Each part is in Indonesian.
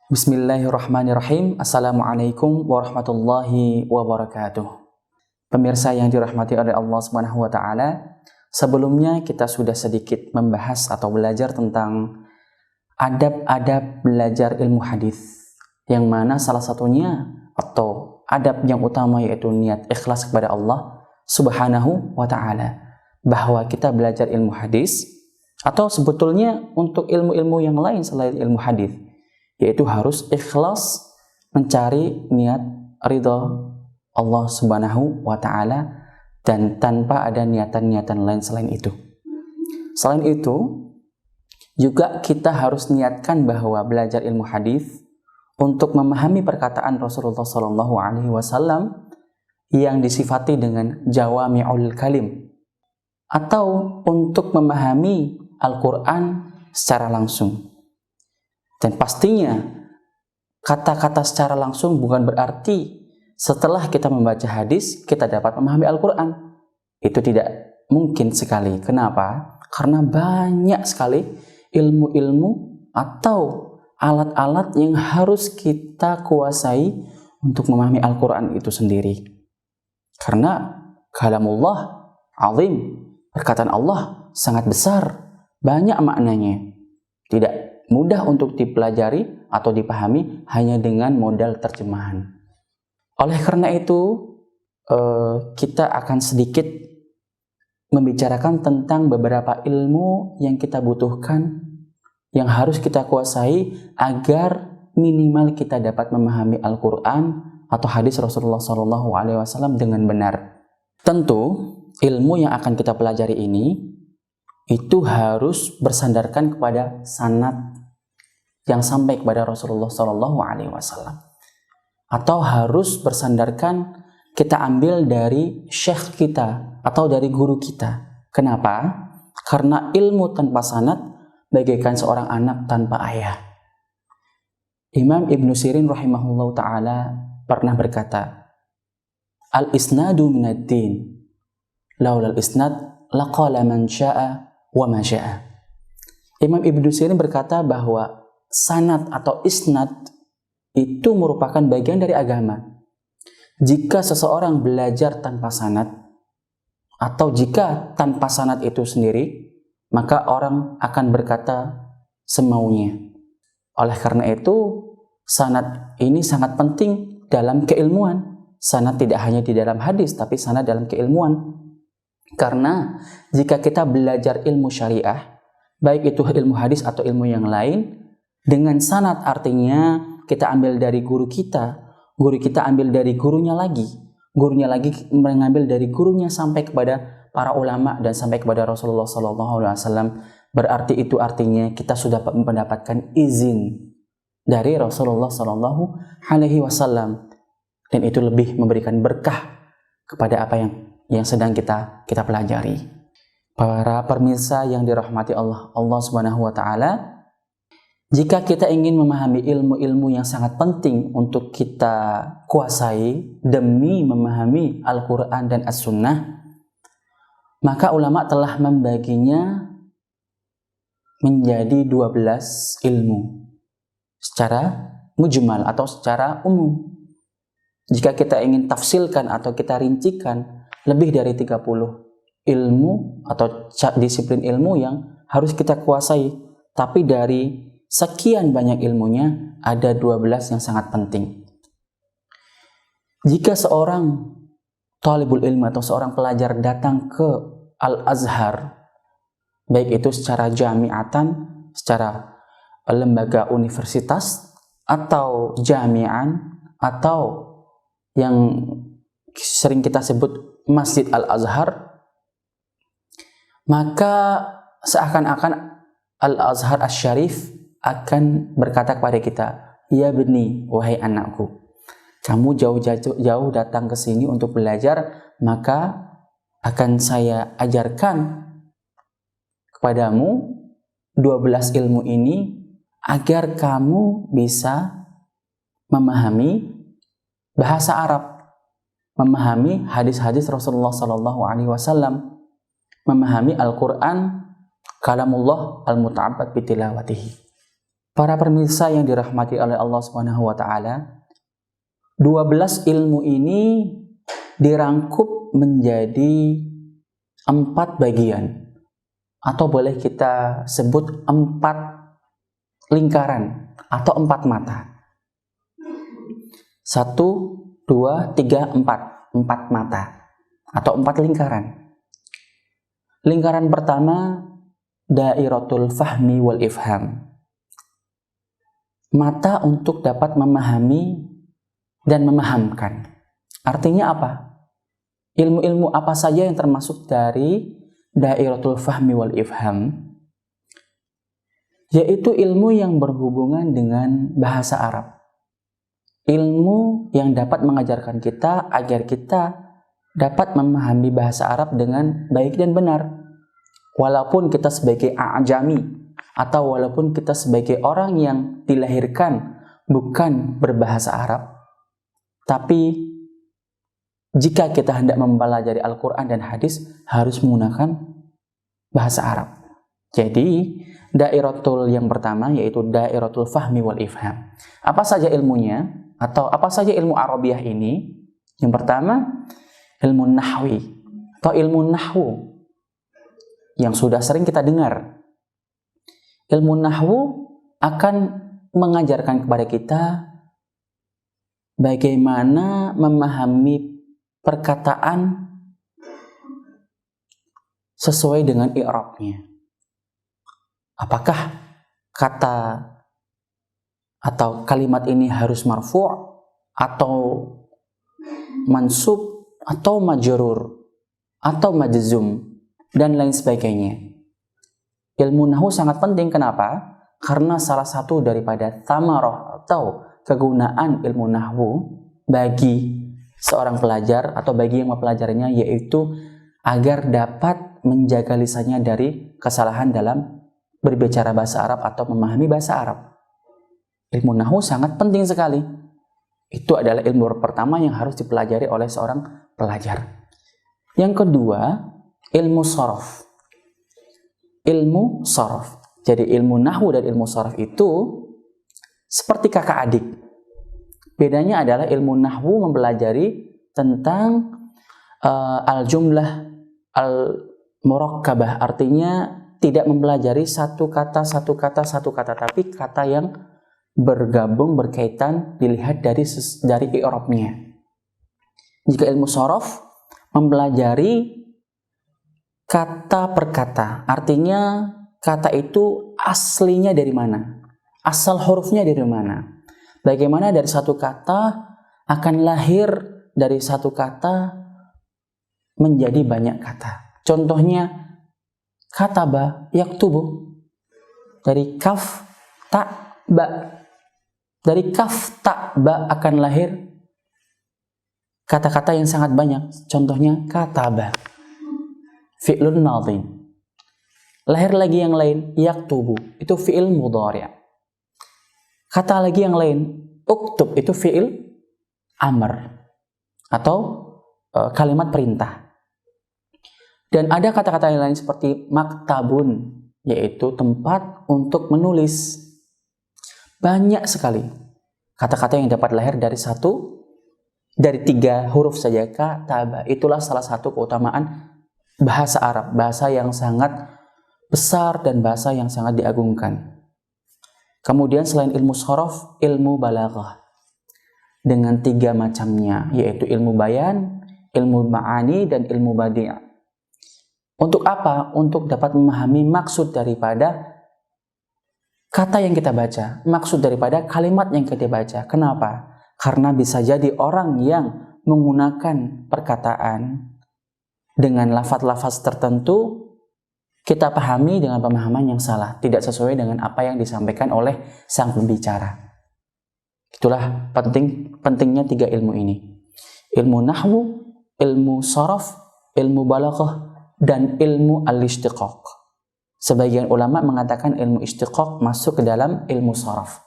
Bismillahirrahmanirrahim. Assalamualaikum warahmatullahi wabarakatuh. Pemirsa yang dirahmati oleh Allah Subhanahu wa taala, sebelumnya kita sudah sedikit membahas atau belajar tentang adab-adab belajar ilmu hadis, yang mana salah satunya atau adab yang utama yaitu niat ikhlas kepada Allah Subhanahu wa taala. Bahwa kita belajar ilmu hadis atau sebetulnya untuk ilmu-ilmu yang lain selain ilmu hadis, yaitu harus ikhlas mencari niat ridha Allah Subhanahu wa taala dan tanpa ada niatan-niatan lain selain itu. Selain itu, juga kita harus niatkan bahwa belajar ilmu hadis untuk memahami perkataan Rasulullah sallallahu alaihi wasallam yang disifati dengan jawami'ul kalim, atau untuk memahami Al-Qur'an secara langsung. Dan pastinya kata-kata secara langsung bukan berarti setelah kita membaca hadis kita dapat memahami Al-Quran. Itu tidak mungkin sekali. Kenapa? Karena banyak sekali ilmu-ilmu atau alat-alat yang harus kita kuasai untuk memahami Al-Quran itu sendiri. Karena kalamullah azim, perkataan Allah sangat besar, banyak maknanya. Tidak mudah untuk dipelajari atau dipahami hanya dengan modal terjemahan. Oleh karena itu, kita akan sedikit membicarakan tentang beberapa ilmu yang kita butuhkan, yang harus kita kuasai agar minimal kita dapat memahami Al-Quran atau hadis Rasulullah SAW dengan benar. Tentu, ilmu yang akan kita pelajari ini itu harus bersandarkan kepada sanad yang sampai kepada Rasulullah SAW, atau harus bersandarkan kita ambil dari syekh kita atau dari guru kita. Kenapa? Karena ilmu tanpa sanad bagaikan seorang anak tanpa ayah. Imam Ibnu Sirin rahimahullah ta'ala pernah berkata, al-isnadu minad din, laulal isnad laqala man sya'a wa ma sya'a. Imam Ibnu Sirin berkata bahwa sanad atau isnad itu merupakan bagian dari agama. Jika seseorang belajar tanpa sanad, atau jika tanpa sanad itu sendiri, maka orang akan berkata semaunya. Oleh karena itu, sanad ini sangat penting dalam keilmuan. Sanad tidak hanya di dalam hadis, tapi sanad dalam keilmuan. Karena jika kita belajar ilmu syariah, baik itu ilmu hadis atau ilmu yang lain, dengan sanad artinya kita ambil dari guru kita ambil dari gurunya lagi mengambil dari gurunya sampai kepada para ulama dan sampai kepada Rasulullah SAW. Berarti itu artinya kita sudah mendapatkan izin dari Rasulullah SAW, dan itu lebih memberikan berkah kepada apa yang sedang kita pelajari. Para pemirsa yang dirahmati Allah Subhanahu wa taala, jika kita ingin memahami ilmu-ilmu yang sangat penting untuk kita kuasai demi memahami Al-Quran dan As-Sunnah, maka ulama telah membaginya menjadi 12 ilmu secara mujmal atau secara umum. Jika kita ingin tafsilkan atau kita rincikan, lebih dari 30 ilmu atau disiplin ilmu yang harus kita kuasai. Tapi dari sekian banyak ilmunya, ada 12 yang sangat penting. Jika seorang talibul ilmi atau seorang pelajar datang ke Al-Azhar, baik itu secara jami'atan, secara lembaga universitas, atau jami'an, atau yang sering kita sebut Masjid Al-Azhar, maka seakan-akan Al-Azhar Asy-Syarif akan berkata kepada kita, ya bni, wahai anakku, kamu jauh-jauh datang ke sini untuk belajar, maka akan saya ajarkan kepadamu 12 ilmu ini agar kamu bisa memahami bahasa Arab, memahami hadis-hadis Rasulullah SAW, memahami Al-Quran, kalamullah al-muta'abbad bitilawatihi. Para pemirsa yang dirahmati oleh Allah Subhanahu wa taala, 12 ilmu ini dirangkup menjadi 4 bagian, atau boleh kita sebut 4 lingkaran atau 4 mata. 1, 2, 3, 4 mata atau 4 lingkaran. Lingkaran pertama, dairatul fahmi wal ifham. Mata untuk dapat memahami dan memahamkan. Artinya apa? Ilmu-ilmu apa saja yang termasuk dari dairatul fahmi wal ifham? Yaitu ilmu yang berhubungan dengan bahasa Arab. Ilmu yang dapat mengajarkan kita agar kita dapat memahami bahasa Arab dengan baik dan benar. Walaupun kita sebagai a'jami, atau walaupun kita sebagai orang yang dilahirkan bukan berbahasa Arab, tapi jika kita hendak mempelajari Al-Quran dan hadis harus menggunakan bahasa Arab. Jadi dairatul yang pertama yaitu dairatul fahmi wal ifham. Apa saja ilmunya atau apa saja ilmu Arabiyah ini? Yang pertama, ilmu nahwi atau ilmu nahwu yang sudah sering kita dengar. Ilmu nahwu akan mengajarkan kepada kita bagaimana memahami perkataan sesuai dengan i'rabnya. Apakah kata atau kalimat ini harus marfu' atau mansub atau majrur atau majzum dan lain sebagainya. Ilmu nahwu sangat penting. Kenapa? Karena salah satu daripada thamarah atau kegunaan ilmu nahwu bagi seorang pelajar atau bagi yang mempelajarinya yaitu agar dapat menjaga lisannya dari kesalahan dalam berbicara bahasa Arab atau memahami bahasa Arab. Ilmu nahwu sangat penting sekali. Itu adalah ilmu pertama yang harus dipelajari oleh seorang pelajar. Yang kedua, ilmu sharaf. Ilmu sharaf. Jadi ilmu nahwu dan ilmu sharaf itu seperti kakak adik. Bedanya adalah ilmu nahwu mempelajari tentang al-jumlah al-murakkabah, artinya tidak mempelajari satu kata, tapi kata yang bergabung, berkaitan, dilihat dari i'rabnya. Jika ilmu sharaf mempelajari kata per kata, artinya kata itu aslinya dari mana, asal hurufnya dari mana, bagaimana dari satu kata akan lahir dari satu kata menjadi banyak kata. Contohnya kataba yaktubu, dari kaf ta ba, dari kaf ta ba akan lahir kata-kata yang sangat banyak. Contohnya kataba, fi'lun madhi. Lahir lagi yang lain, yaktubu, itu fi'il mudhari'. Kata lagi yang lain, uktub, itu fi'il amr atau kalimat perintah. Dan ada kata-kata yang lain seperti maktabun, yaitu tempat untuk menulis. Banyak sekali kata-kata yang dapat lahir dari 3 huruf saja, kataba. Itulah salah satu keutamaan bahasa Arab, bahasa yang sangat besar dan bahasa yang sangat diagungkan. Kemudian selain ilmu sharaf, ilmu balaghah dengan 3 macamnya, yaitu ilmu bayan, ilmu ma'ani, dan ilmu badi'. Untuk apa? Untuk dapat memahami maksud daripada kata yang kita baca, maksud daripada kalimat yang kita baca. Kenapa? Karena bisa jadi orang yang menggunakan perkataan dengan lafaz-lafaz tertentu kita pahami dengan pemahaman yang salah, tidak sesuai dengan apa yang disampaikan oleh sang pembicara. Itulah pentingnya 3 ilmu ini. Ilmu nahwu, ilmu sharaf, ilmu balaghah, dan ilmu al-istiqaq. Sebagian ulama mengatakan ilmu istiqaq masuk ke dalam ilmu sharaf.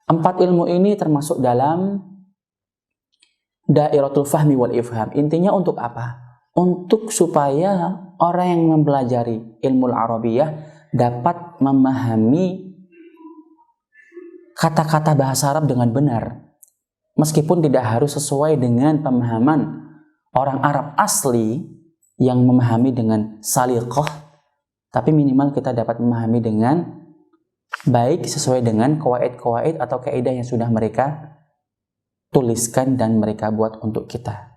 4 ilmu ini termasuk dalam dairatul fahmi wal ifham. Intinya untuk apa? Untuk supaya orang yang mempelajari ilmu Arabiyah dapat memahami kata-kata bahasa Arab dengan benar. Meskipun tidak harus sesuai dengan pemahaman orang Arab asli yang memahami dengan saliqah, tapi minimal kita dapat memahami dengan baik sesuai dengan qawaid-qawaid atau kaidah yang sudah mereka tuliskan dan mereka buat untuk kita.